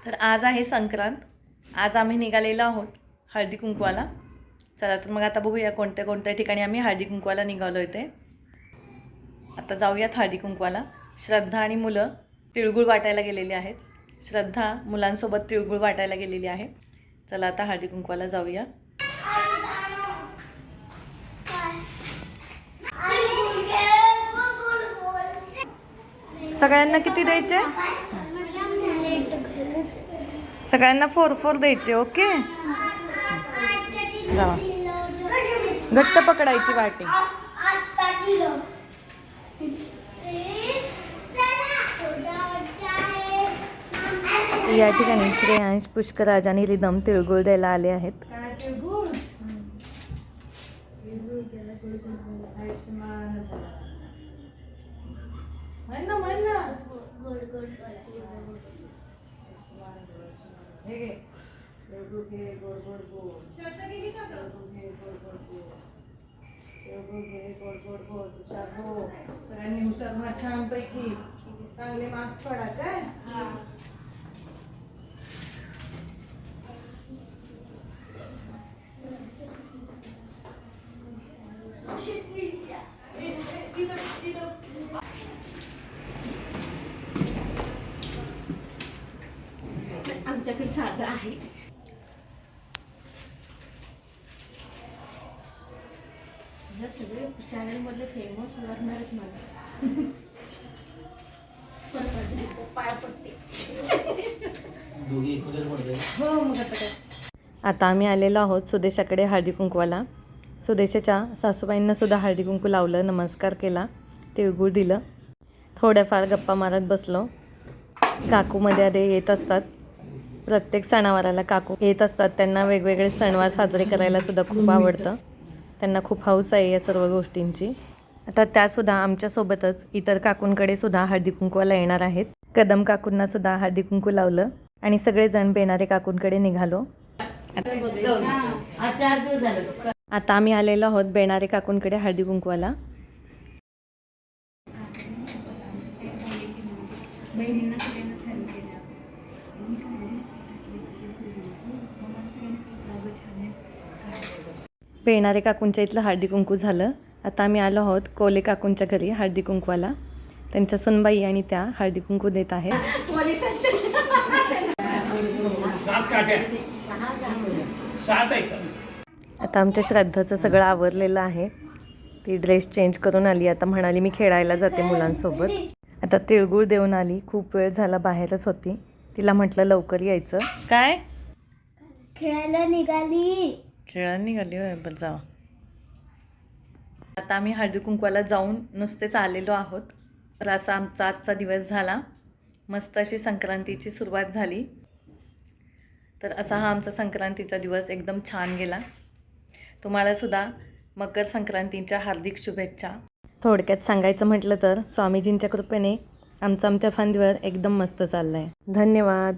तर आज आहे संक्रांत. आज आम्ही निघालेलो आहोत हळदी कुंकवाला. चला तर मग आता बघूया कोणत्या कोणत्या ठिकाणी आम्ही हळदी कुंकवाला निघालो आहे ते. आता जाऊयात हळदी कुंकवाला. श्रद्धा आणि मुलं तिळगुळ वाटायला गेलेली आहेत. श्रद्धा मुलांसोबत तिळगुळ वाटायला गेलेली आहे. चला आता हळदी कुंकवाला जाऊया. सगळ्यांना किती द्यायचे? सगळ्यांना 4 द्यायचे. ओके, जावा. घट्ट पकडायची वाटी. या ठिकाणी श्रेयांश, पुष्कराज आणि रिदम तिळगुळ द्यायला आले आहेत. छान पैकी चांगले मार्क्स पडा काय. आमच्याकडे साधं आहे. सगळे चॅनल मधले फेमस लागणार आहेत मला. पाया पडते. हो मग आता काय. आता आम्ही आलेलो आहोत सुदेशाकडे हळदी कुंकवाला. सुदेशाच्या सासूबाईंना सुद्धा हळदी कुंकू लावलं, नमस्कार केला, तिळगुळ दिलं. थोड्याफार गप्पा मारत बसलो. काकू मध्ये आधी येत असतात. प्रत्येक सणावाराला काकू येत असतात. त्यांना वेगवेगळे सणवार साजरे करायला सुद्धा खूप आवडतं. त्यांना खूप हौस आहे या सर्व गोष्टींची. आता त्यासुद्धा आमच्यासोबतच इतर काकूंकडे सुद्धा हळदी कुंकवाला येणार आहेत. कदम काकूंना सुद्धा हळदी कुंकू लावलं आणि सगळेजण बेनारे काकूंकडे निघालो. आता आम्ही आलेलो आहोत बेनारे काकूंकडे हळदी कुंकवाला. बेनारे काकूंच्या इथलं हळदी कुंकू झालं. आता आम्ही आलो आहोत कोले काकूंच्या घरी हळदी कुंकवाला. त्यांच्या सुनबाई आणि त्या हळदी कुंकू देत आहेत. आता आमच्या श्रद्धाचं सगळं आवरलेलं आहे. ती ड्रेस चेंज करून आली. आता म्हणाली मी खेळायला जाते मुलांसोबत. आता तिळगुळ देऊन आली. खूप वेळ झाला बाहेरच होती. तिला म्हटलं लवकर यायचं. काय खेळायला निघाली. खेळायला निघाली होय, बरं जावा. आता आम्ही हळदी कुंकवाला जाऊन नुसतेच आलेलो आहोत. तर असा आमचा आजचा दिवस झाला. मस्त अशी संक्रांतीची सुरुवात झाली. तर असा हा आमचा संक्रांतीचा दिवस एकदम छान गेला. तुम्हाला सुद्धा मकर संक्रांतीच्या हार्दिक शुभेच्छा. थोडक्यात सांगायचं म्हटलं तर स्वामीजींच्या कृपेने आमच्या फंदीवर एकदम मस्त चाललं आहे. धन्यवाद.